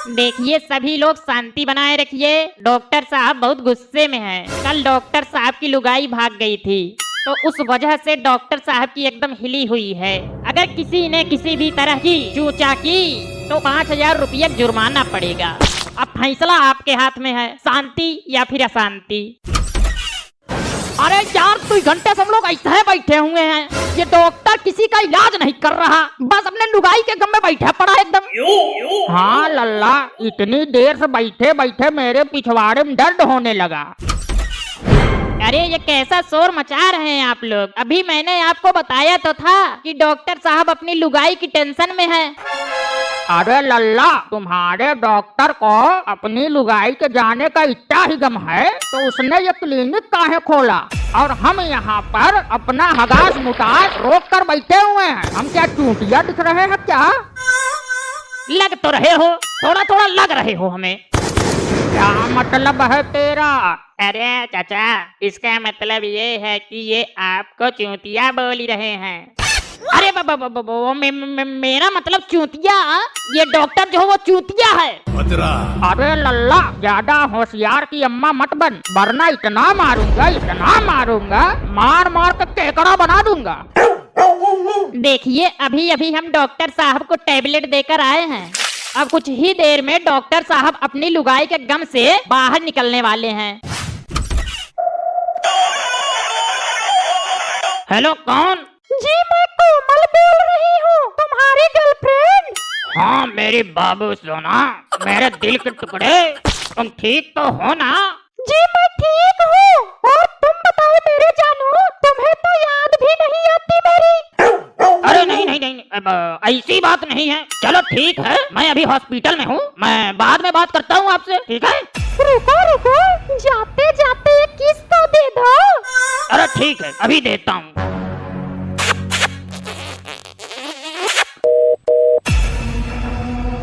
देखिए सभी लोग शांति बनाए रखिए। डॉक्टर साहब बहुत गुस्से में हैं। कल डॉक्टर साहब की लुगाई भाग गई थी, तो उस वजह से डॉक्टर साहब की एकदम हिली हुई है। अगर किसी ने किसी भी तरह की चूचा की तो 5000 रुपया जुर्माना पड़ेगा। अब फैसला आपके हाथ में है, शांति या फिर अशांति। अरे यार 2 घंटे से हम लोग ऐसे बैठे हुए हैं, ये डॉक्टर किसी का इलाज नहीं कर रहा, बस अपने लुगाई के गम में बैठा पड़ा एकदम। हाँ लल्ला, इतनी देर से बैठे बैठे मेरे पिछवाड़े में दर्द होने लगा। अरे ये कैसा शोर मचा रहे हैं आप लोग? अभी मैंने आपको बताया तो था कि डॉक्टर साहब अपनी लुगाई की टेंशन में है। अरे लल्ला, तुम्हारे डॉक्टर को अपनी लुगाई के जाने का इतना ही गम है तो उसने ये क्लिनिक काहे खोला, और हम यहाँ पर अपना हगास मुटास रोक कर बैठे हुए हैं। हम क्या चूतिया दिख रहे हैं क्या? लग तो रहे हो, थोड़ा थोड़ा लग रहे हो हमें। क्या मतलब है तेरा? अरे चाचा, इसका मतलब ये है कि ये आपको चूतिया बोल रहे हैं। अरे मेरा मतलब चूतिया, ये डॉक्टर जो वो चूतिया है। अरे लल्ला, ज्यादा होशियार की अम्मा मत बन, वरना इतना मारूंगा, मार मार कर केकड़ा बना दूंगा। देखिए अभी अभी हम डॉक्टर साहब को टैबलेट देकर आए हैं। अब कुछ ही देर में डॉक्टर साहब अपनी लुगाई के गम से बाहर निकलने वाले हैं। हेलो, कौन? जी मैं कोमल बोल रही हूँ, तुम्हारी गर्लफ्रेंड। हाँ मेरी बाबू सोना, मेरे दिल के टुकड़े, तुम ठीक तो हो ना? जी मैं ठीक हूँ, और तुम बताओ मेरे जानू, तुम्हें तो याद भी नहीं आती मेरी? अरे नहीं, ऐसी बात नहीं है। चलो ठीक है, मैं अभी हॉस्पिटल में हूँ, मैं बाद में बात करता हूँ आपसे, ठीक है? रुको, जाते जाते एक किस तो दे दो। अरे ठीक है, अभी देता हूँ।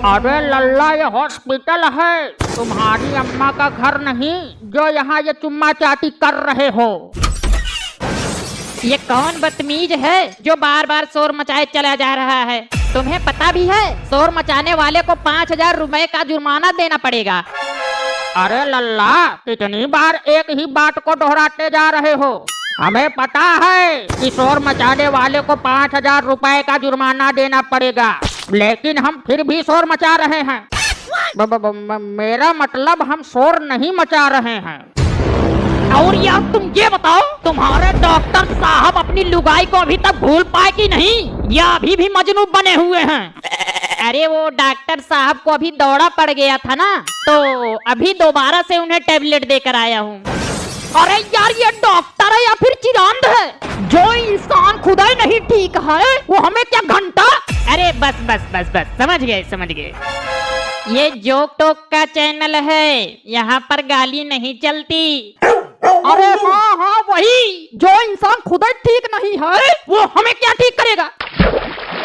अरे लल्ला, ये हॉस्पिटल है, तुम्हारी अम्मा का घर नहीं जो यहाँ ये चुम्मा चाटी कर रहे हो। ये कौन बदतमीज है जो बार बार शोर मचाए चला जा रहा है? तुम्हें पता भी है शोर मचाने वाले को 5000 रुपए का जुर्माना देना पड़ेगा। अरे लल्ला, कितनी बार एक ही बात को दोहराते जा रहे हो? हमें पता है कि शोर मचाने वाले को 5000 रुपए का जुर्माना देना पड़ेगा, लेकिन हम फिर भी शोर मचा रहे हैं। मेरा मतलब हम शोर नहीं मचा रहे हैं। और यार तुम ये बताओ, तुम्हारे डॉक्टर साहब अपनी लुगाई को अभी तक भूल पाए कि नहीं, या अभी भी मजनू बने हुए हैं? अरे वो डॉक्टर साहब को अभी दौरा पड़ गया था ना, तो अभी दोबारा से उन्हें टैबलेट देकर आया हूँ। अरे यार, ये डॉक्टर है या फिर चिरांद है? जो इंसान खुद ही नहीं ठीक है, वो हमें क्या घंटा? अरे बस, समझ गए। ये जोक टोक का चैनल है, यहाँ पर गाली नहीं चलती। अरे हाँ, वही, जो इंसान खुद ही ठीक नहीं है वो हमें क्या ठीक करेगा?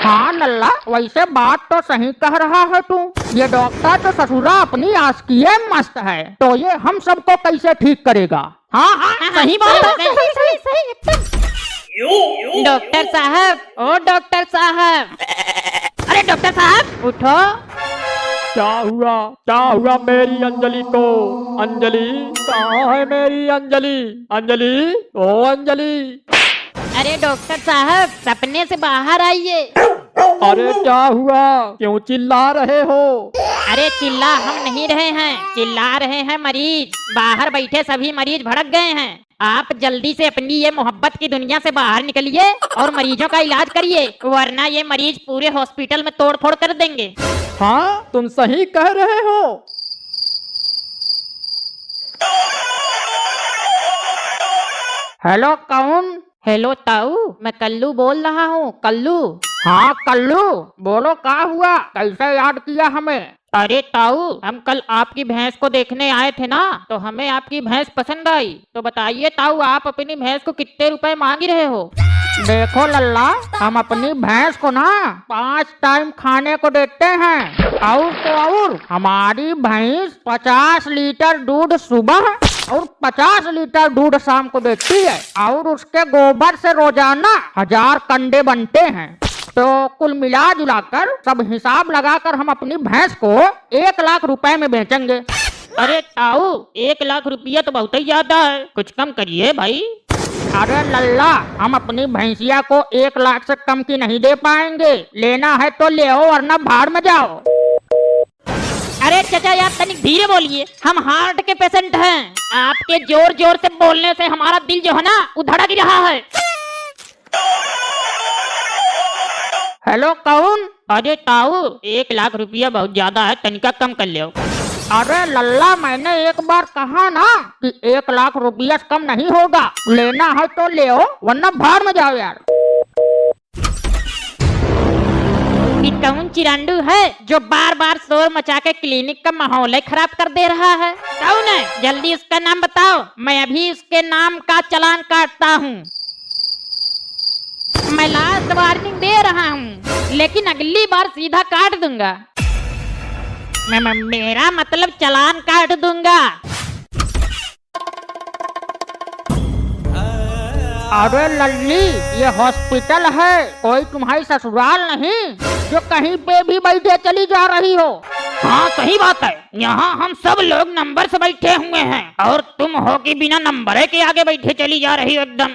हाँ लल्ला, वैसे बात तो सही कह रहा है तू। ये डॉक्टर तो ससुरा अपनी आस्किए मस्त है, तो ये हम सबको कैसे ठीक करेगा? हाँ, सही बात है, सही एकदम। डॉक्टर साहब, ओ डॉक्टर साहब, अरे डॉक्टर साहब उठो। क्या हुआ मेरी अंजलि को? अंजलि कहाँ है मेरी अंजलि? ओ अंजलि। अरे डॉक्टर साहब, सपने से बाहर आइए। अरे क्या हुआ, क्यों चिल्ला रहे हो? अरे चिल्ला हम नहीं रहे हैं, चिल्ला रहे हैं मरीज। बाहर बैठे सभी मरीज भड़क गए हैं। आप जल्दी से अपनी ये मोहब्बत की दुनिया से बाहर निकलिए और मरीजों का इलाज करिए, वरना ये मरीज पूरे हॉस्पिटल में तोड़फोड़ कर देंगे। हाँ, तुम सही कह रहे हो। हेलो कौन? हेलो ताऊ, मैं कल्लू बोल रहा हूँ, कल्लू। हाँ कल्लू, बोलो क्या हुआ, कैसे याद किया हमें? अरे ताऊ, हम कल आपकी भैंस को देखने आए थे ना, तो हमें आपकी भैंस पसंद आई। तो बताइए ताऊ, आप अपनी भैंस को कितने रुपए मांग रहे हो? देखो लल्ला, हम अपनी भैंस को ना 5 टाइम खाने को देते हैं, और तो और हमारी भैंस 50 लीटर दूध सुबह और 50 लीटर दूध शाम को देती है, और उसके गोबर से रोजाना 1000 कंडे बनते हैं। तो कुल मिला जुलाकर सब हिसाब लगाकर हम अपनी भैंस को 1 लाख रुपए में बेचेंगे। अरे ताऊ 1 लाख रुपया तो बहुत ही ज्यादा है, कुछ कम करिए भाई। अरे लल्ला, हम अपनी भैंसिया को 1 लाख से कम की नहीं दे पाएंगे। लेना है तो ले आओ वरना भाड़ में जाओ। अरे चाचा यार तनिक धीरे बोलिए, हम हार्ट के पेशेंट हैं। आपके जोर जोर से बोलने से हमारा दिल जो है ना वो धड़क रहा है। हेलो कौन? अरे ताऊ 1 लाख रुपया बहुत ज्यादा है, तनिका कम कर ले। अरे लल्ला, मैंने एक बार कहा ना कि 1 लाख रुपया से कम नहीं होगा। लेना है तो ले आओ वरना भाड़ में जाओ यार। ये कौन चिरांडू है जो बार बार शोर मचा के क्लिनिक का माहौल ही खराब कर दे रहा है? कौन है? जल्दी उसका नाम बताओ, मैं अभी उसके नाम का चालान काटता हूँ। मैं लास्ट वार्निंग दे रहा हूँ, लेकिन अगली बार सीधा काट दूंगा। मेरा मतलब चालान काट दूंगा। अरे लल्ली, ये हॉस्पिटल है, कोई तुम्हारी ससुराल नहीं जो कहीं पे भी बैठे चली जा रही हो। हाँ सही बात है, यहाँ हम सब लोग नंबर से बैठे हुए हैं और तुम हो कि बिना नंबर के आगे बैठे चली जा रही हो एकदम।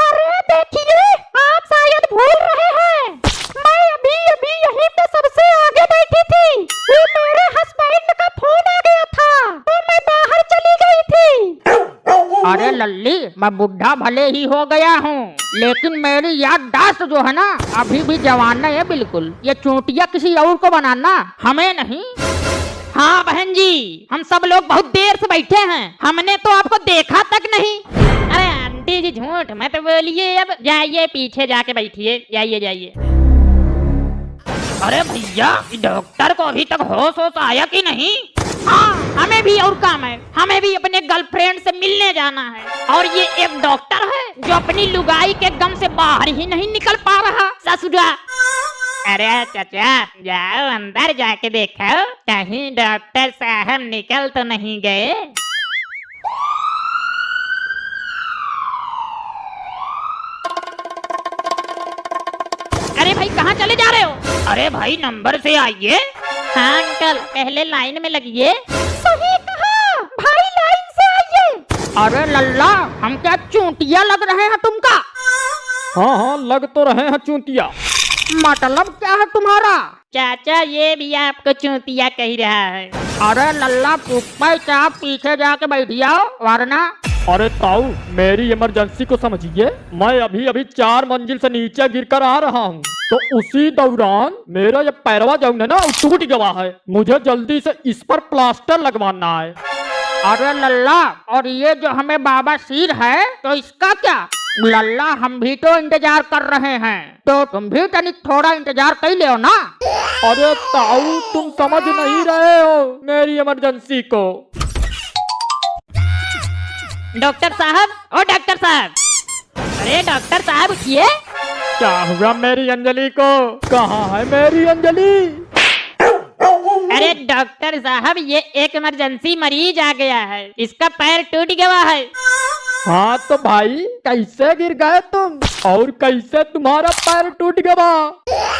अरे देखिए, आप शायद भूल रहे हैं, मैं अभी अभी यहीं पे सबसे आगे बैठी थी। वो मेरे हस्बैंड का फोन आ गया था तो मैं बाहर चली गई थी। अरे लल्ली, मैं बुढ़ा भले ही हो गया हूँ, लेकिन मेरी याददाश्त जो है ना अभी भी जवान है बिल्कुल। ये चूंटिया किसी और को बनाना, हमें नहीं। हाँ बहन जी, हम सब लोग बहुत देर से बैठे हैं, हमने तो आपको देखा तक नहीं। अरे आंटी जी झूठ मत बोलिए, अब जाइए पीछे जाके बैठिए, जाइए जाइए। अरे भैया, डॉक्टर को अभी तक होश आया कि नहीं? हाँ हमें भी और काम है, हमें भी अपने गर्लफ्रेंड से मिलने जाना है। और ये एक डॉक्टर है जो अपनी लुगाई के गम से बाहर ही नहीं निकल पा रहा। ससुरा, अरे चाचा जाओ अंदर जाके देखो कहीं डॉक्टर साहब निकल तो नहीं गए। अरे भाई कहाँ चले जा रहे हो? अरे भाई नंबर से आइए। हाँ अंकल पहले लाइन में लगिए। सही कहा भाई, लाइन से आइए। अरे लल्ला, हम क्या चूंटिया लग रहे हैं तुमका? हाँ हाँ लग तो रहे हैं चूंटिया। मतलब क्या है तुम्हारा? चाचा ये भी आपको चूंटिया कह रहा है। अरे लल्ला पुप्पा, आप पीछे जाके बैठ जाओ वरना। अरे ताऊ, मेरी इमरजेंसी को समझिए, मैं अभी अभी 4 मंजिल से नीचे गिरकर आ रहा हूँ, तो उसी दौरान मेरा ये पैरवा जो है ना टूट गया है। मुझे जल्दी से इस पर प्लास्टर लगवाना है। अरे लल्ला, और ये जो हमें बाबा सिर है तो इसका क्या? लल्ला हम भी तो इंतजार कर रहे हैं, तो तुम भी तनिक थोड़ा इंतजार कर ले ना। अरे ताऊ, तुम समझ नहीं रहे हो मेरी इमरजेंसी को। डॉक्टर साहब, ओ डॉक्टर साहब, अरे डॉक्टर साहब उठिए। क्या हुआ मेरी अंजलि को? कहाँ है मेरी अंजलि? अरे डॉक्टर साहब, ये एक इमरजेंसी मरीज आ गया है, इसका पैर टूट गया है। हाँ तो भाई, कैसे गिर गए तुम और कैसे तुम्हारा पैर टूट गया?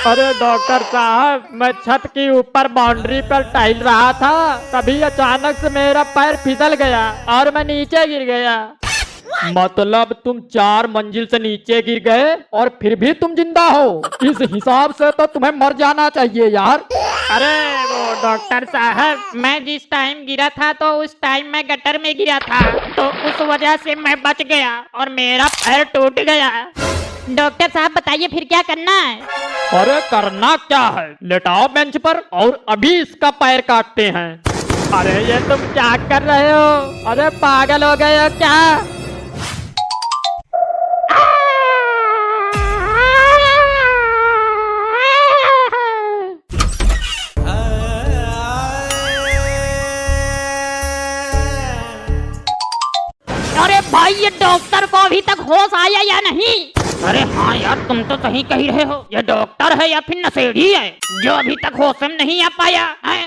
अरे डॉक्टर साहब, मैं छत के ऊपर बाउंड्री पर टहल रहा था, तभी अचानक से मेरा पैर फिसल गया और मैं नीचे गिर गया। मतलब तुम 4 मंजिल से नीचे गिर गए और फिर भी तुम जिंदा हो? इस हिसाब से तो तुम्हें मर जाना चाहिए यार। अरे वो डॉक्टर साहब, मैं जिस टाइम गिरा था तो उस टाइम मैं गटर में गिरा था, तो उस वजह से मैं बच गया और मेरा पैर टूट गया। डॉक्टर साहब बताइए फिर क्या करना है? अरे करना क्या है, लेटाओ बेंच पर और अभी इसका पैर काटते हैं। अरे ये तुम क्या कर रहे हो? अरे पागल हो गए हो क्या? अरे भाई, ये डॉक्टर को अभी तक होश आया या नहीं? अरे हाँ यार, तुम तो सही कह रहे हो, ये डॉक्टर है या फिर नशेड़ी है जो अभी तक होश में नहीं आ पाया है?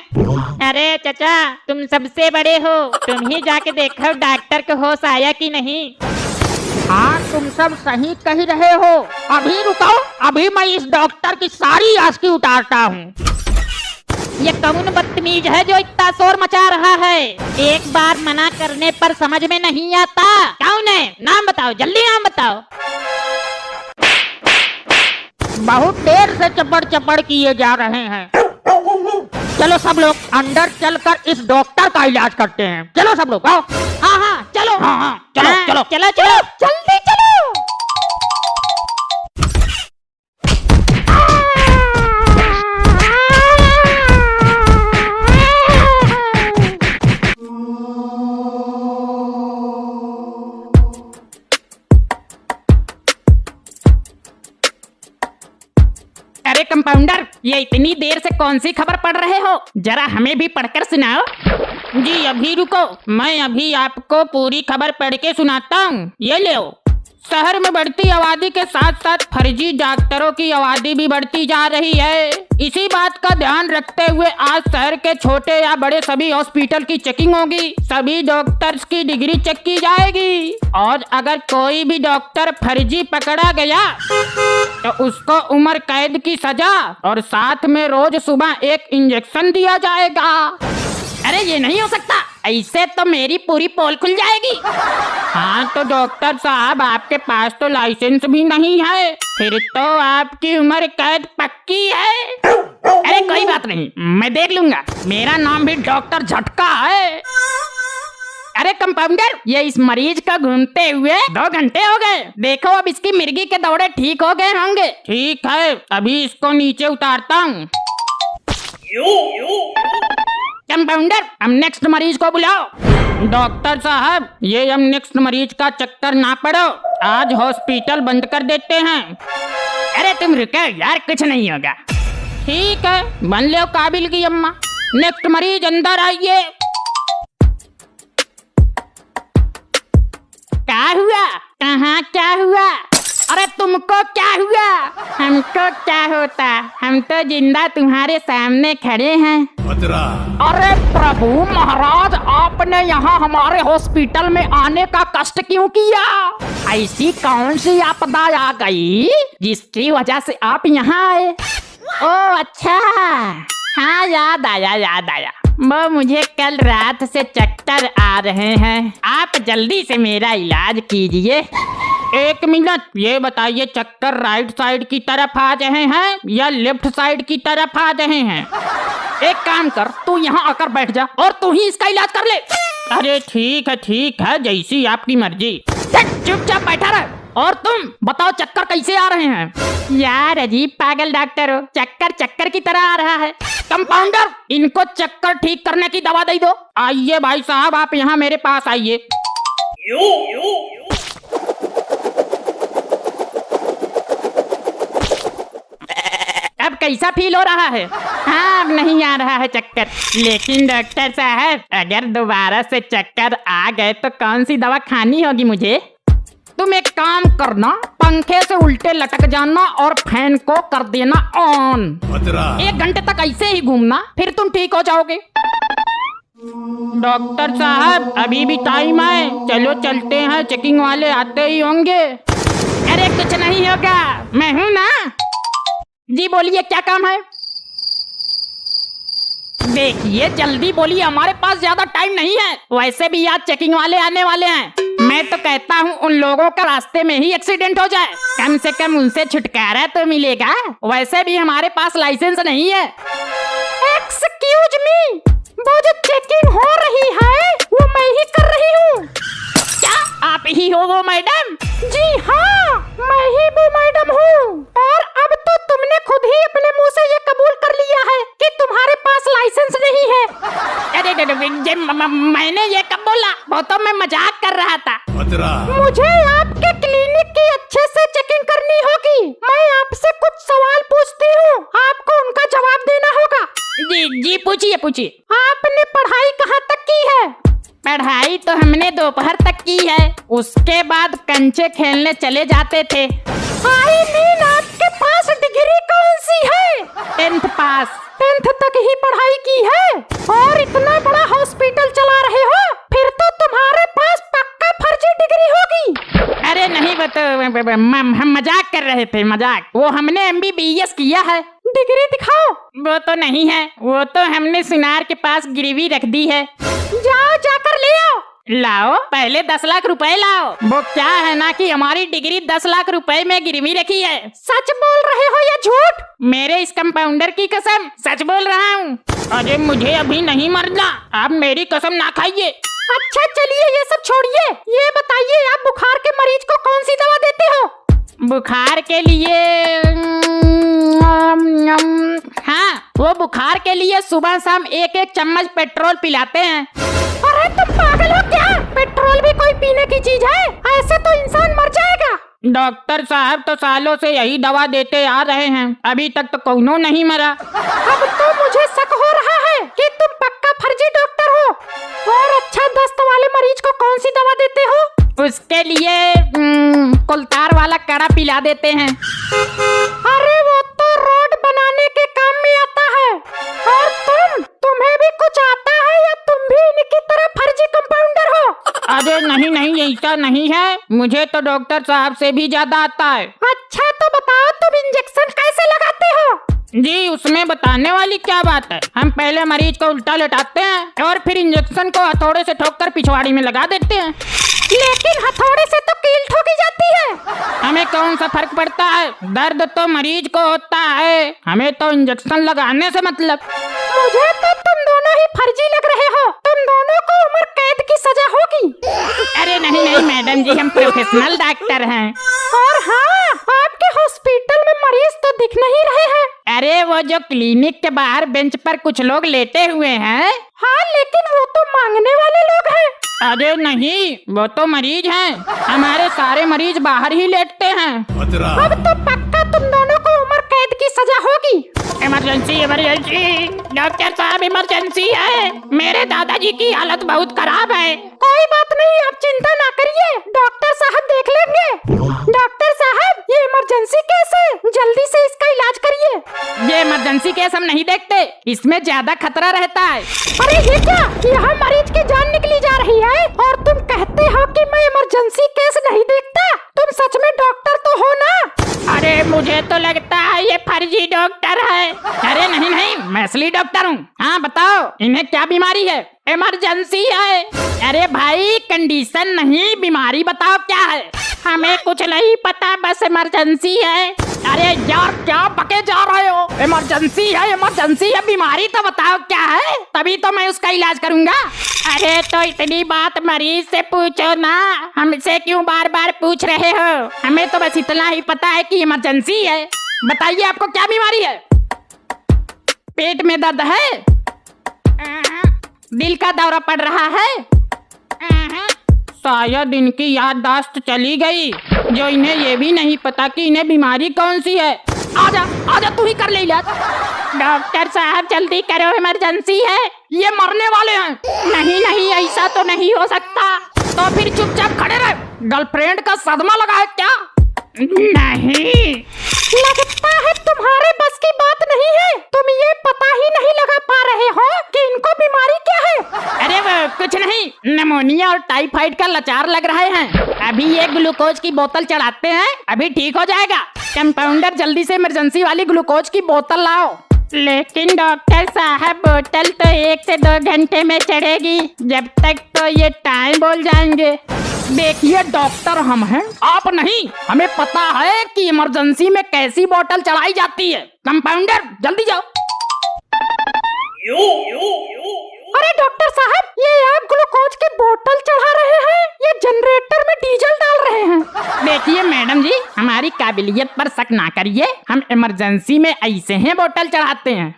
अरे चाचा, तुम सबसे बड़े हो, तुम ही जाके देखो डॉक्टर को होश आया कि नहीं। हाँ तुम सब सही कह रहे हो। अभी रुको, अभी मैं इस डॉक्टर की सारी आस्की उतारता हूँ। ये कौन बदतमीज है जो इतना शोर मचा रहा है? एक बार मना करने पर समझ में नहीं आता। कौन है? नाम बताओ, जल्दी नाम बताओ। बहुत देर से चपड़ चपड़ किए जा रहे हैं। चलो सब लोग अंदर चलकर इस डॉक्टर का इलाज करते हैं। चलो सब लोग आओ। हाँ हाँ चलो, हाँ चलो चलो चलो चलो जल्दी चलो। अरे कंपाउंडर, ये इतनी देर से कौन सी खबर पढ़ रहे हो? जरा हमें भी पढ़कर सुनाओ। जी अभी रुको, मैं अभी आपको पूरी खबर पढ़ के सुनाता हूँ। ये लो। शहर में बढ़ती आबादी के साथ साथ फर्जी डॉक्टरों की आबादी भी बढ़ती जा रही है। इसी बात का ध्यान रखते हुए आज शहर के छोटे या बड़े सभी हॉस्पिटल की चेकिंग होगी। सभी डॉक्टर्स की डिग्री चेक की जाएगी और अगर कोई भी डॉक्टर फर्जी पकड़ा गया तो उसको उम्र कैद की सजा और साथ में रोज सुबह एक इंजेक्शन दिया जाएगा। अरे ये नहीं हो सकता, ऐसे तो मेरी पूरी पोल खुल जाएगी। हाँ तो डॉक्टर साहब, आपके पास तो लाइसेंस भी नहीं है, फिर तो आपकी उम्र कैद पक्की है। अरे कोई बात नहीं, मैं देख लूंगा। मेरा नाम भी डॉक्टर झटका है। अरे कंपाउंडर, ये इस मरीज का घूमते हुए 2 घंटे हो गए। देखो अब इसकी मिर्गी के दौरे ठीक हो गए होंगे। ठीक है, अभी इसको नीचे उतारता हूँ। कंपाउंडर, हम नेक्स्ट मरीज को बुलाओ। डॉक्टर साहब, ये हम नेक्स्ट मरीज का चक्कर ना पड़ो, आज हॉस्पिटल बंद कर देते हैं। अरे तुम रुको यार, कुछ नहीं होगा। ठीक है, बन लो काबिल की अम्मा। नेक्स्ट मरीज अंदर आइए। क्या हुआ? कहाँ क्या हुआ? अरे तुमको क्या हुआ? हमको क्या होता, हम तो जिंदा तुम्हारे सामने खड़े हैं। अरे प्रभु महाराज, आपने यहाँ हमारे हॉस्पिटल में आने का कष्ट क्यों किया? ऐसी कौन सी आपदा आ गई जिसकी वजह से आप यहाँ आए? ओ अच्छा, हाँ याद आया। वो मुझे कल रात से चक्कर आ रहे हैं। आप जल्दी से मेरा इलाज कीजिए। 1 मिनट, ये बताइए चक्कर राइट साइड की तरफ आ रहे हैं या लेफ्ट साइड की तरफ आ रहे हैं? एक काम कर, तू यहाँ आकर बैठ जा और तू ही इसका इलाज कर ले। अरे ठीक है, जैसी आपकी मर्जी। चुपचाप बैठा रह। और तुम बताओ चक्कर कैसे आ रहे हैं? यार अजीब पागल डॉक्टर हो, चक्कर की तरह आ रहा है। कंपाउंडर, इनको चक्कर ठीक करने की दवा दे दो। आइए भाई साहब, आप यहाँ मेरे पास आइए। अब कैसा फील हो रहा है? हाँ, अब नहीं आ रहा है चक्कर। लेकिन डॉक्टर साहब, अगर दोबारा से चक्कर आ गए तो कौन सी दवा खानी होगी मुझे? तुम एक काम करना, पंखे से उल्टे लटक जाना और फैन को कर देना ऑन। 1 घंटे तक ऐसे ही घूमना, फिर तुम ठीक हो जाओगे। डॉक्टर साहब, अभी भी टाइम है, चलो चलते हैं, चेकिंग वाले आते ही होंगे। अरे कुछ नहीं होगा, मैं हूँ ना। जी बोलिए, क्या काम है? देखिए जल्दी बोलिए, हमारे पास ज्यादा टाइम नहीं है। वैसे भी आज चेकिंग वाले आने वाले हैं। मैं तो कहता हूँ उन लोगों का रास्ते में ही एक्सीडेंट हो जाए, कम से कम उनसे छुटकारा तो मिलेगा। वैसे भी हमारे पास लाइसेंस नहीं है। एक्सक्यूज मी, वो जो चेकिंग हो रही है वो मैं ही कर रही हूँ। क्या आप ही हो वो मैडम? जी हाँ, मैं ही वो मैडम हूँ। और अब तो तुमने खुद ही अपने मुंह से ये कबूल कर लिया है कि तुम्हारे पास लाइसेंस नहीं है। अरे मैंने ये कब बोला? वो तो मैं मजाक कर रहा था। मुझे आपके क्लिनिक की अच्छे से चेकिंग करनी होगी। मैं आपसे कुछ सवाल पूछती हूँ, आपको उनका जवाब देना होगा। जी पूछिए। आपने पढ़ाई कहाँ तक की है? पढ़ाई तो हमने दोपहर तक की है, उसके बाद कंचे खेलने चले जाते थे। आई मीन, आपके पास डिग्री कौन सी है? 10th पास। 10th तक ही पढ़ाई की है और इतना बड़ा हॉस्पिटल चला रहे हो, फिर तो तुम्हारे पास पक्का फर्जी डिग्री होगी। अरे नहीं वो तो हम मजाक कर रहे थे, मजाक। वो हमने MBBS किया है। डिग्री दिखाओ। वो तो नहीं है, वो तो हमने सुनार के पास गिरवी रख दी है। जाओ जाकर ले आओ। लाओ, पहले 10 लाख रुपए लाओ। वो क्या है ना कि हमारी डिग्री 10 लाख रुपए में गिरवी रखी है। सच बोल रहे हो या झूठ? मेरे इस कंपाउंडर की कसम, सच बोल रहा हूँ। अरे मुझे अभी नहीं मरना, आप मेरी कसम ना खाइए। अच्छा चलिए ये सब छोड़िए, ये बताइए आप बुखार के मरीज को कौन सी दवा देते हो? बुखार के लिए हाँ, वो बुखार के लिए सुबह शाम 1-1 चम्मच पेट्रोल पिलाते हैं। अरे तुम पागल हो क्या? पेट्रोल भी कोई पीने की चीज है? ऐसे तो इंसान मर जाएगा। डॉक्टर साहब तो सालों से यही दवा देते आ रहे हैं, अभी तक तो कौनो नहीं मरा। अब तो मुझे शक हो रहा है कि तुम पक्का फर्जी डॉक्टर हो। और अच्छा, दस्त वाले मरीज को कौन सी दवा देते हो? उसके लिए कुलतार वाला काढ़ा पिला देते हैं। अरे वो तो रोड बनाने के काम में आता है। और तुम्हें भी कुछ आता है या तुम भी इनकी तरह फर्जी कंपाउंडर हो? अरे नहीं नहीं, ऐसा नहीं है, मुझे तो डॉक्टर साहब से भी ज्यादा आता है। अच्छा तो बताओ तुम इंजेक्शन कैसे लगाते हो? जी, उसमें बताने वाली क्या बात है। हम पहले मरीज को उल्टा लेटाते हैं और फिर इंजेक्शन को हथौड़े से ठोक कर पिछवाड़ी में लगा देते हैं। लेकिन हथौड़े से तो कील ठोकी जाती है। हमें कौन सा फर्क पड़ता है, दर्द तो मरीज को होता है, हमें तो इंजेक्शन लगाने से मतलब। मुझे तो तुम दोनों ही फर्जी लग रहे हो। तुम दोनों को उम्र कैद की सजा होगी। अरे नहीं नहीं मैडम जी, हम प्रोफेशनल डॉक्टर हैं। और हाँ, आपके हॉस्पिटल में मरीज तो दिख नहीं रहे हैं। अरे वो जो क्लिनिक के बाहर बेंच पर कुछ लोग लेटे हुए हैं। हाँ, लेकिन वो तो मांगने वाले लोग हैं। अरे नहीं, वो तो मरीज हैं। हमारे सारे मरीज बाहर ही लेटते हैं। अब तो पक्का तुम दोनों को उम्र कैद की सजा होगी। इमरजेंसी इमरजेंसी, डॉक्टर साहब इमरजेंसी है, मेरे दादाजी की हालत बहुत खराब है। कोई बात नहीं, आप चिंता ना करिए, डॉक्टर साहब देख लेंगे। डॉक्टर साहब, ये इमरजेंसी केस है, जल्दी से इसका इलाज करिए। ये इमरजेंसी केस हम नहीं देखते, इसमें ज्यादा खतरा रहता है। अरे ये क्या, यहाँ मरीज की जान निकली जा रही है और तुम कहते हो कि मैं इमरजेंसी केस नहीं देखता? तुम सच में डॉक्टर तो हो ना? अरे मुझे तो लगता है ये फर्जी डॉक्टर है। अरे नहीं नहीं, मैं असली डॉक्टर हूँ। हाँ बताओ, इन्हें क्या बीमारी है? इमरजेंसी है। अरे भाई, कंडीशन नहीं, बीमारी बताओ क्या है? हमें कुछ नहीं पता, बस इमरजेंसी है। अरे यार, क्या बके जा रहे हो? इमरजेंसी है, बीमारी तो बताओ क्या है, तभी तो मैं उसका इलाज करूंगा। अरे तो इतनी बात मरीज से पूछो ना, हमसे क्यों बार बार पूछ रहे हो? हमें तो बस इतना ही पता है कि इमरजेंसी है। बताइए आपको क्या बीमारी है? पेट में दर्द है? दिल का दौरा पड़ रहा है? शायद इनकी याददाश्त चली गई, जो इन्हें ये भी नहीं पता कि इन्हें बीमारी कौन सी है। आजा तू ही कर ले इलाज। डॉक्टर साहब जल्दी करो, इमरजेंसी है, ये मरने वाले हैं। नहीं ऐसा तो नहीं हो सकता। तो फिर चुपचाप खड़े रहे। गर्लफ्रेंड का सदमा लगा है क्या? नहीं, लगता है तुम्हारे बस की बात नहीं है। तुम ये पता ही नहीं लगा पा रहे हो कि इनको बीमारी क्या है। अरे वो कुछ नहीं, निमोनिया और टाइफाइड का लाचार लग रहे हैं। अभी ये ग्लूकोज की बोतल चढ़ाते हैं, अभी ठीक हो जाएगा। कंपाउंडर जल्दी से इमरजेंसी वाली ग्लूकोज की बोतल लाओ। लेकिन डॉक्टर साहब, बोतल तो 1 से 2 घंटे में चढ़ेगी, जब तक तो ये टाइम बोल जाएंगे। देखिए डॉक्टर हम हैं, आप नहीं। हमें पता है कि इमरजेंसी में कैसी बोतल चढ़ाई जाती है। कंपाउंडर जल्दी जाओ। अरे डॉक्टर साहब, ये आप ग्लूकोज की बोतल चढ़ा रहे हैं, ये जनरेटर में डीजल डाल रहे हैं। देखिए मैडम जी, हमारी काबिलियत पर शक ना करिए, हम इमरजेंसी में ऐसे हैं बोतल चढ़ाते हैं।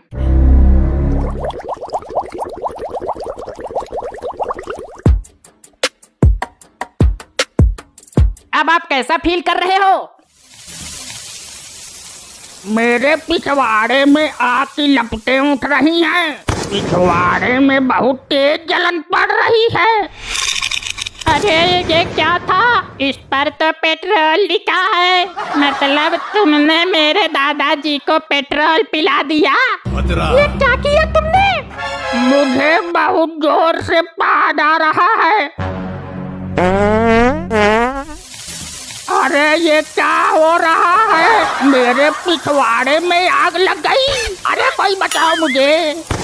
अब आप कैसा फील कर रहे हो? मेरे पिछवाड़े में आग की लपटें उठ रही हैं। पिछवाड़े में बहुत तेज जलन पड़ रही है। अरे ये क्या था? इस पर तो पेट्रोल लिखा है, मतलब तुमने मेरे दादाजी को पेट्रोल पिला दिया। ये क्या किया तुमने? मुझे बहुत जोर से पाद आ रहा है। अरे ये क्या हो रहा है? मेरे पिछवाड़े में आग लग गई। अरे कोई बचाओ मुझे।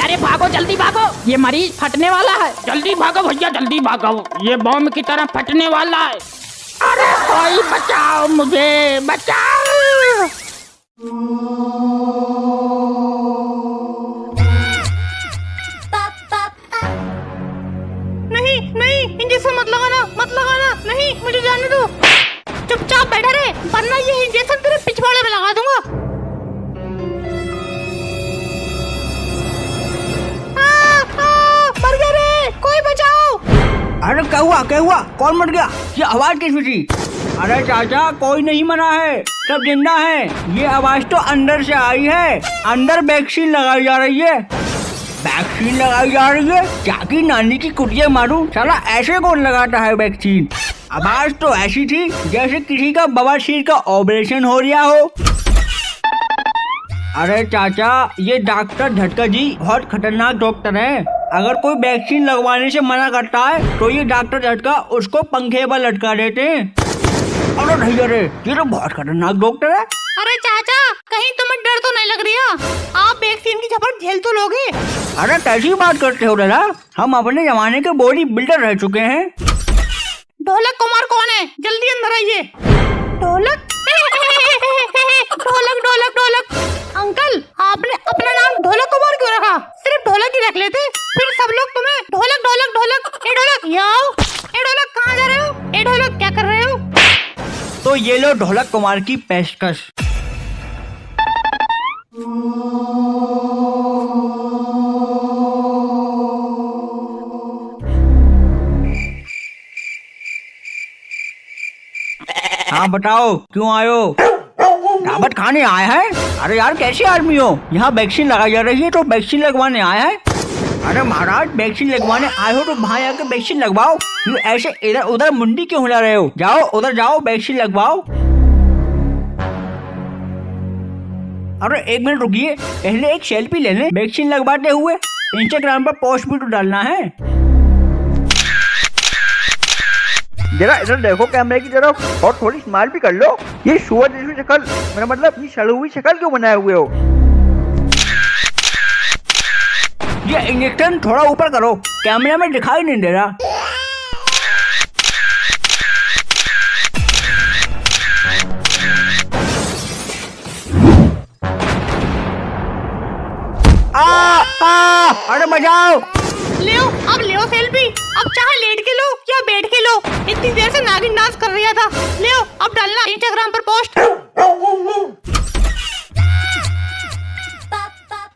अरे भागो, जल्दी भागो, ये मरीज फटने वाला है। जल्दी भागो भैया, जल्दी भागो, ये बम की तरह फटने वाला है। अरे कोई बचाओ मुझे, बचाओ। नहीं नहीं, इंजेक्शन मत लगाना, मत लगाना, नहीं, मुझे जाने दो। चुपचाप बैठा रहे, वरना ये इंजेक्शन तेरे पिछवाड़े में लगा दूंगा। मर गया रे, कोई बचाओ। अरे क्या हुआ, क्या हुआ? कौन मर गया? ये आवाज किस थी? अरे चाचा, कोई नहीं मरा है, सब जिंदा है। ये आवाज तो अंदर से आई है। अंदर वैक्सीन लगाई जा रही है। वैक्सीन लगाई जा रही है? क्या की नानी की कुटिया मारूं? साला ऐसे कौन लगाता है वैक्सीन? आवाज तो ऐसी थी जैसे किसी का बवासीर का ऑपरेशन हो रहा हो। अरे चाचा, ये डॉक्टर झटका जी बहुत खतरनाक डॉक्टर है। अगर कोई वैक्सीन लगवाने से मना करता है तो ये डॉक्टर झटका उसको पंखे पर लटका देते हैं। अरे भैया रे, ये तो बहुत खतरनाक डॉक्टर है। अरे चाचा, कहीं तुम्हें डर तो नहीं लग रहा? आप वैक्सीन की झपट झेल तो लोगे? अरे कैसी बात करते हो दादा, हम अपने जमाने के बॉडी बिल्डर रह चुके हैं। ढोलक कुमार कौन है? जल्दी अंदर आइए। ढोलक ढोलक ढोलक ढोलक। अंकल, आपने अपना नाम ढोलक कुमार क्यों रखा? सिर्फ ढोलक ही रख लेते, फिर सब लोग तुम्हें ढोलक ढोलक ढोलक। ए ढोलक, यहाँ आओ। ए ढोलक, कहाँ जा रहे हो? ए ढोलक, क्या कर रहे हो? तो ये लो ढोलक कुमार की पेशकश। हाँ बताओ, क्यों आए हो? दावत खाने आए हैं? अरे यार, कैसे आदमी हो? यहाँ वैक्सीन लगाई जा रही है तो वैक्सीन लगवाने आए हैं? अरे महाराज, वैक्सीन लगवाने आए हो तो वहाँ आके वैक्सीन लगवाओ। यू ऐसे इधर उधर मुंडी क्यों हिला रहे हो? जाओ उधर जाओ, वैक्सीन लगवाओ। अरे एक मिनट रुकिए, पहले एक सेल्फी ले लें वैक्सीन लगवाते हुए। इंस्टाग्राम पर पोस्ट भी तो डालना है। जरा इधर देखो कैमरे की तरफ और थोड़ी स्माइल भी कर लो। ये सुअर जैसी शक्ल, मेरा मतलब ये सड़ी हुई शक्ल क्यों बनाए हुए हो? ये इंजेक्शन थोड़ा ऊपर करो, कैमरे में दिखाई नहीं दे रहा। अरे बचाओ। ले अब ले सेल्फी। अब चाहे लेट के लो या बैठ के लो। इतनी देर से नागिन डांस कर रहा था। ले अब डालना इंस्टाग्राम पर पोस्ट।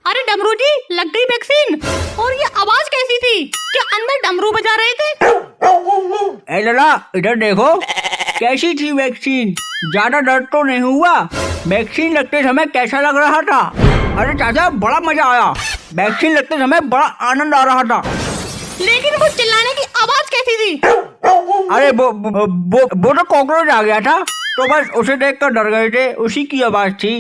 अरे डमरू जी, लग गई वैक्सीन। और ये आवाज कैसी थी? क्या अंदर डमरू बजा रहे थे? ए लला, इधर देखो, कैसी थी वैक्सीन? ज्यादा दर्द तो नहीं हुआ? वैक्सीन लगते समय कैसा लग रहा था? अरे चाचा, बड़ा मजा आया। वैक्सीन लगते समय बड़ा आनंद आ रहा था। लेकिन वो चिल्लाने की आवाज कैसी थी? अरे वो तो कॉकरोच आ गया था, तो बस उसे देखकर डर गए थे, उसी की आवाज थी।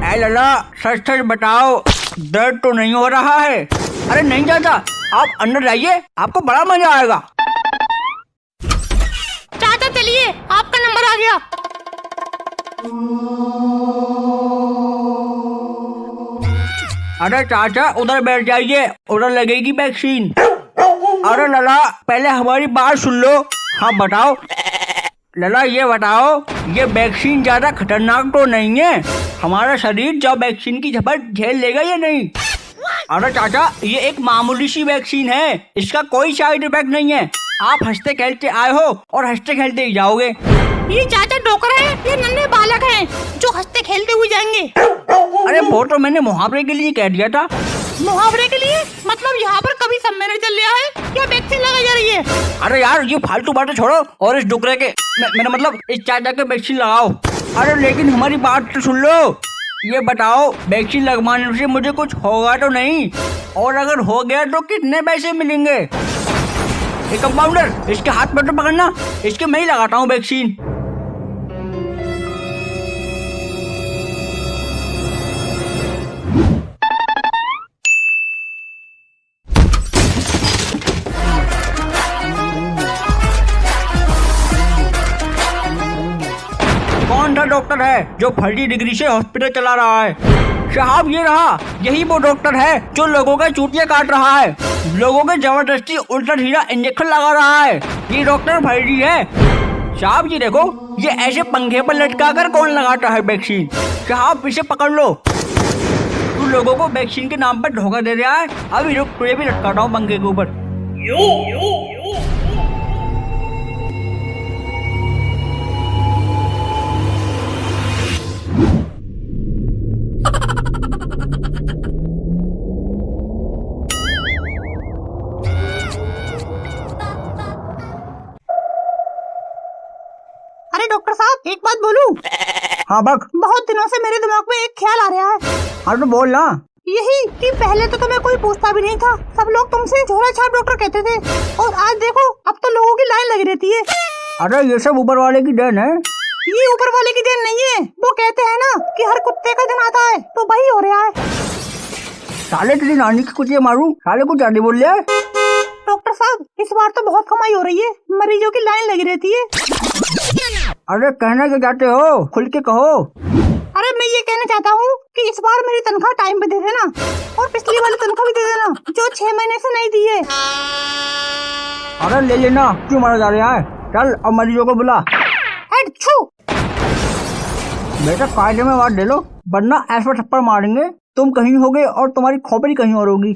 ए लला, सच सच बताओ, दर्द तो नहीं हो रहा है? अरे नहीं चाचा, आप अंदर जाइए, आपको बड़ा मजा आएगा। चाचा चलिए, आपका नंबर आ गया। अरे चाचा, उधर बैठ जाइए, उधर लगेगी वैक्सीन। अरे लला, पहले हमारी बात सुन लो। हाँ बताओ लला, ये बताओ, ये वैक्सीन ज्यादा खतरनाक तो नहीं है? हमारा शरीर जब वैक्सीन की झपट झेल लेगा या नहीं? अरे चाचा, ये एक मामूली सी वैक्सीन है, इसका कोई साइड इफेक्ट नहीं है। आप हंसते खेलते आए हो और हंसते खेलते ही जाओगे। ये चाचा डोकर है, ये नन्हे बालक हैं जो हंसते खेलते हुए जाएंगे। अरे वो तो मैंने मुहावरे के लिए कह दिया था। मुहावरे के लिए? मतलब यहाँ पर कभी सम्मेलन चल रहा है या वैक्सीन लगाई जा रही है? अरे यार, ये फालतू बातें छोड़ो और इस डुकरे के मेरा मतलब इस चाचा के वैक्सीन लगाओ। अरे लेकिन हमारी बात तो सुन लो। ये बताओ, वैक्सीन लगवाने से मुझे कुछ होगा तो नहीं? और अगर हो गया तो कितने पैसे मिलेंगे? एक कंपाउंडर, इसके हाथ में तो पकड़ना, इसके मैं ही लगाता हूँ वैक्सीन। जो फर्जी डिग्री से हॉस्पिटल चला रहा है। साहब ये रहा, यही वो डॉक्टर है जो लोगों के चूतियां काट रहा है, लोगों के जबरदस्ती उल्टा सीधा इंजेक्शन लगा रहा है। ये डॉक्टर फर्जी है। साहब ये देखो, ये ऐसे पंखे पर लटका कर कौन लगाता है वैक्सीन। साहब इसे पकड़ लो। तू लोगों को वैक्सीन के नाम पर धोखा दे रहा है। अभी रुक, तुझे भी लटकाता हूँ पंखे के ऊपर। अरे डॉक्टर साहब, एक बात बोलूं? हाँ बक। बहुत दिनों से मेरे दिमाग में एक ख्याल आ रहा है। हाँ तो बोल ना। यही कि पहले तो तुम्हें कोई पूछता भी नहीं था, सब लोग तुमसे झोला छाप डॉक्टर कहते थे, और आज देखो अब तो लोगों की लाइन लगी रहती है। अरे ये सब ऊपर वाले की देन है। ये ऊपर वाले की देन नहीं है, वो कहते हैं ना कि हर कुत्ते का दिन आता है, तो वही हो रहा है। साले तेरी नानी की कुतिया मारू, साले को ज्यादा बोल रहा है। डॉक्टर साहब इस बार तो बहुत कमाई हो रही है, मरीजों की लाइन लगी रहती है। अरे कहना क्या चाहते हो, खुल के कहो। अरे मैं ये कहना चाहता हूँ कि इस बार मेरी तनख्वाह टाइम पे दे देना, और पिछली वाली तनख्वाह भी दे देना जो 6 महीने से नहीं दी है। अरे ले लेना, क्यों मारा जा रहा है। चल अब मरीजों को बुला। बेटा कायदे में बात ले लो, वरना ऐसा थप्पड़ मारेंगे तुम कहीं होगे और तुम्हारी खोपड़ी कहीं और होगी।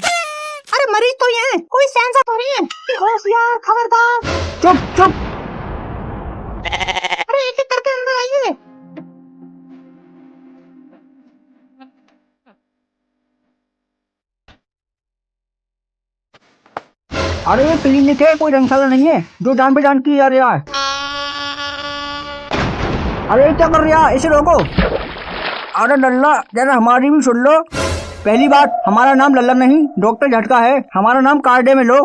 अरे मरीज तो ये है, कोई सेंसर तो नहीं है कि होशियार खबरदार। चुप चुप। अरे एक एक करके अंदर आइए। अरे ये क्लिनिक है, कोई धर्मशाला नहीं है जो जान पे जान की जा रहा है। अरे क्या कर रहा है, इसे रोको। अरे लल्ला जरा हमारी भी सुन लो। पहली बात, हमारा नाम लल्ला नहीं डॉक्टर झटका है, हमारा नाम कार्डे में लो।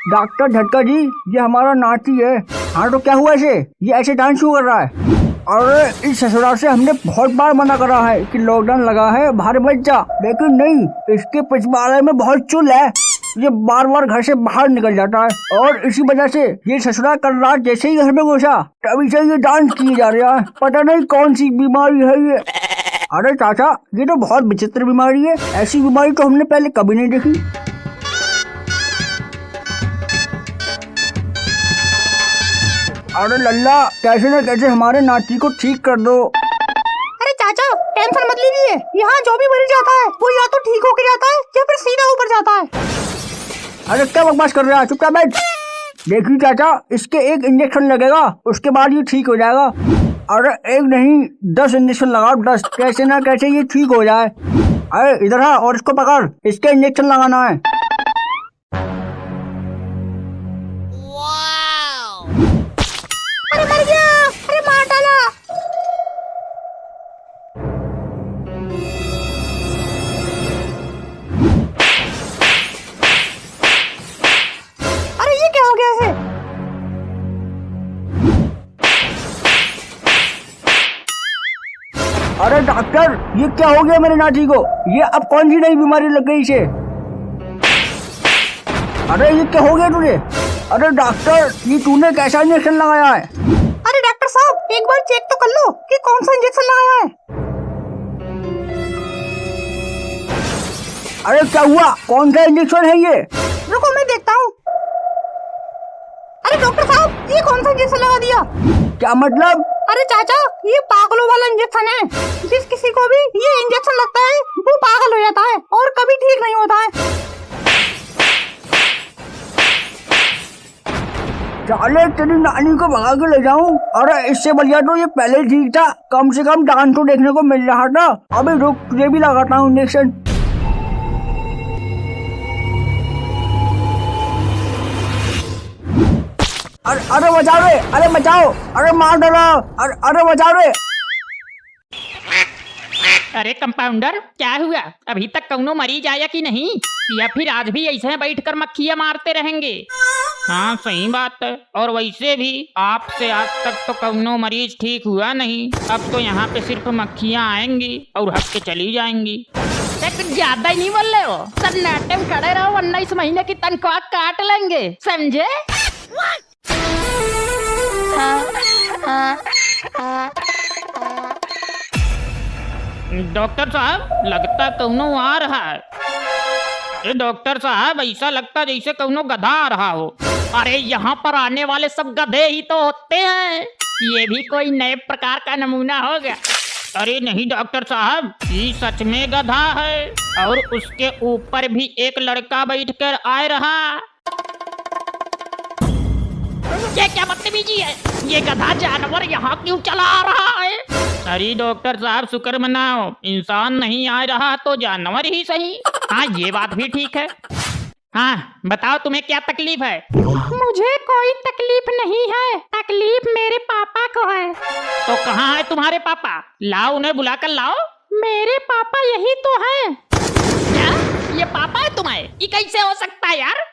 डॉक्टर झटका जी, ये हमारा नाती है। हाँ तो क्या हुआ इसे, ये ऐसे डांस क्यों कर रहा है। अरे इस ससुराल से हमने बहुत बार मना करा है कि लॉकडाउन लगा है बाहर मत जा, लेकिन नहीं, इसके पिछवाड़े में बहुत चुल है। ये बार बार घर से बाहर निकल जाता है, और इसी वजह से ये ससुराल कल रात जैसे ही घर में घुसा तभी से ये डांस किए जा रहा है। पता नहीं कौन सी बीमारी है ये। अरे चाचा ये तो बहुत विचित्र बीमारी है, ऐसी बीमारी तो हमने पहले कभी नहीं देखी। अरे लल्ला कैसे न कैसे हमारे नाती को ठीक कर दो। अरे चाचा टेंशन मत लीजिए, यहाँ जो भी मरीज जाता है वो या तो ठीक होके जाता है या फिर सीधा ऊपर जाता है। अरे क्या बकवास कर रहा है, चुपचाप बैठ। देखिए चाचा, इसके एक इंजेक्शन लगेगा, उसके बाद ये ठीक हो जाएगा। अरे एक नहीं 10 इंजेक्शन लगाओ, 10, कैसे ना कैसे ये ठीक हो जाए। अरे इधर आ और इसको पकड़, इसके इंजेक्शन लगाना है। अरे मर गया, अरे मार डाला। अरे ये क्या हो गया है। अरे डॉक्टर ये क्या हो गया मेरे नाती को, ये अब कौन सी नई बीमारी लग गई इसे। अरे ये क्या हो गया तुझे। अरे डॉक्टर ये तूने कैसा इंजेक्शन लगाया है। अरे डॉक्टर साहब एक बार चेक तो कर लो कि कौन सा इंजेक्शन लगाया है। अरे क्या हुआ, कौन सा इंजेक्शन है ये। रुको मैं देखता हूँ। अरे डॉक्टर साहब ये कौन सा इंजेक्शन लगा दिया। क्या मतलब। अरे चाचा ये पागलों वाला इंजेक्शन है, जिस किसी को भी ये इंजेक्शन लगता है वो पागल हो जाता है और कभी ठीक नहीं होता है। चले तेरी नानी को भगा के ले जाऊं। अरे इससे बढ़िया तो ये पहले ठीक था, कम से कम डांस तो देखने को मिल रहा था। अभी रुक तुझे भी लगाता हूँ इंजेक्शन। अरे बचाओ रे, अरे बचाओ, अरे मार डालो, अरे बचाओ रे। अरे कंपाउंडर क्या हुआ, अभी तक कौनो मरीज आया कि नहीं, या फिर आज भी ऐसे बैठकर मक्खियां मारते रहेंगे। हाँ सही बात है, और वैसे भी आपसे आज तक तो कौनो मरीज ठीक हुआ नहीं, अब तो यहाँ पे सिर्फ मक्खियां आएंगी और हट के चली जाएंगी। कुछ ज्यादा ही नहीं बोल रहे हो, सन्नाटे में खड़े रहो वरना इस महीने की तनख्वाह काट लेंगे, समझे। डॉक्टर साहब लगता कौनो आ रहा है। ए डॉक्टर साहब ऐसा लगता जैसे कौनो गधा आ रहा हो। अरे यहाँ पर आने वाले सब गधे ही तो होते हैं, ये भी कोई नए प्रकार का नमूना हो गया। अरे नहीं डॉक्टर साहब, ये सच में गधा है और उसके ऊपर भी एक लड़का बैठकर आ रहा। ये क्या बदतमीजी है, ये गधा जानवर यहाँ क्यों चला आ रहा है? अरे डॉक्टर साहब शुक्र मनाओ, इंसान नहीं आ रहा तो जानवर ही सही। हाँ ये बात भी ठीक है। हाँ बताओ तुम्हें क्या तकलीफ है? मुझे कोई तकलीफ नहीं है, तकलीफ मेरे पापा को है। तो कहाँ है तुम्हारे पापा? लाओ उन्हें बुला कर लाओ। मेरे पापा यही तो हैं। क्या ये पापा है तुम्हारे? ये कैसे हो सकता है यार?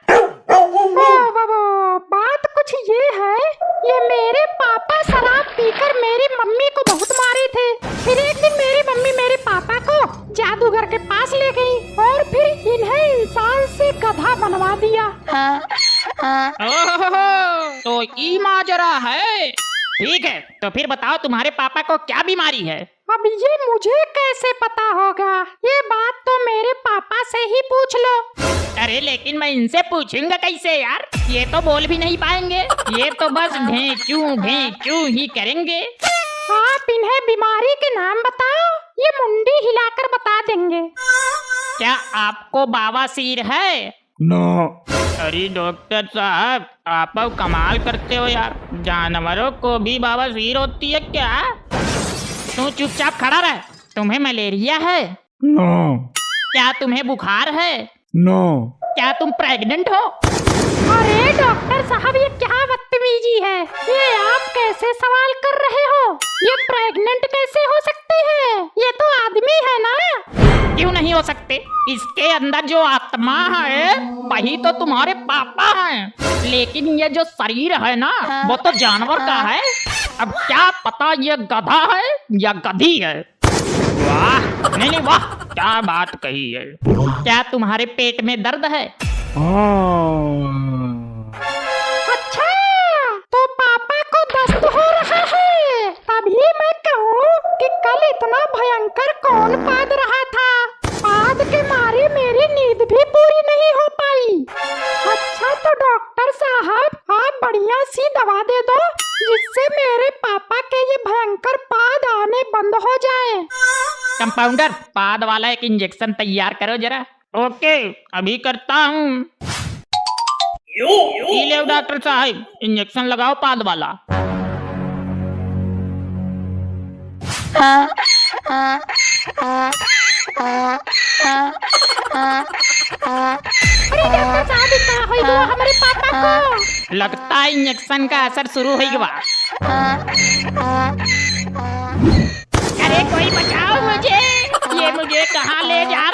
बात कुछ ये है, ये मेरे पापा शराब पीकर मेरी मम्मी को बहुत मारे थे। फिर एक दिन मेरी मम्मी मेरे पापा को जादूगर के पास ले गई और फिर इन्हें इंसान से गधा बनवा दिया। ओहो, तो ये माजरा है। ठीक है तो फिर बताओ तुम्हारे पापा को क्या बीमारी है? अब ये मुझे कैसे पता होगा, ये बात तो मेरे पापा से ही पूछ लो। अरे लेकिन मैं इनसे पूछूंगा कैसे यार, ये तो बोल भी नहीं पाएंगे, ये तो बस भेंचू ही करेंगे। आप इन्हें बीमारी के नाम बताओ, ये मुंडी हिलाकर बता देंगे। क्या आपको बवासीर है? नो। अरे डॉक्टर साहब, आप अब कमाल करते हो यार, जानवरों को भी बवासीर होती है क्या? तू चुपचाप खड़ा रह। तुम्हें मलेरिया है? नो। क्या तुम्हें बुखार है? नो। क्या तुम प्रेग्नेंट हो? अरे डॉक्टर साहब ये क्या बदतमीजी है, ये आप कैसे सवाल कर रहे हो? ये प्रेग्नेंट कैसे हो सकते हैं? ये तो आदमी है ना। क्यों नहीं हो सकते? इसके अंदर जो आत्मा है वही तो तुम्हारे पापा हैं, लेकिन ये जो शरीर है ना वो तो जानवर का है। अब क्या पता ये गधा है या गधी है। वाह, नहीं वाह, क्या बात कही है। क्या तुम्हारे पेट में दर्द है? अच्छा तो पापा को दस्त हो रहा है, तभी मैं कहूँ कि कल इतना भयंकर कौन पाद रहा था। पाद के मारे मेरी नींद भी पूरी नहीं हो पाई। अच्छा तो डॉक्टर साहब आप बढ़िया सी दवा दे दो जिससे मेरे पापा के ये भयंकर पाद आने बंद हो जाए। कंपाउंडर पाद वाला एक इंजेक्शन तैयार करो जरा। ओके अभी करता हूँ। ये ले डॉक्टर साहब, इंजेक्शन लगाओ पाद वाला। अरे डॉक्टर साहब क्या हुई हुआ हमारे पापा को? लगता है इंजेक्शन का असर शुरू हो गया। अरे कोई बचाओ मुझे, ये मुझे कहाँ ले जा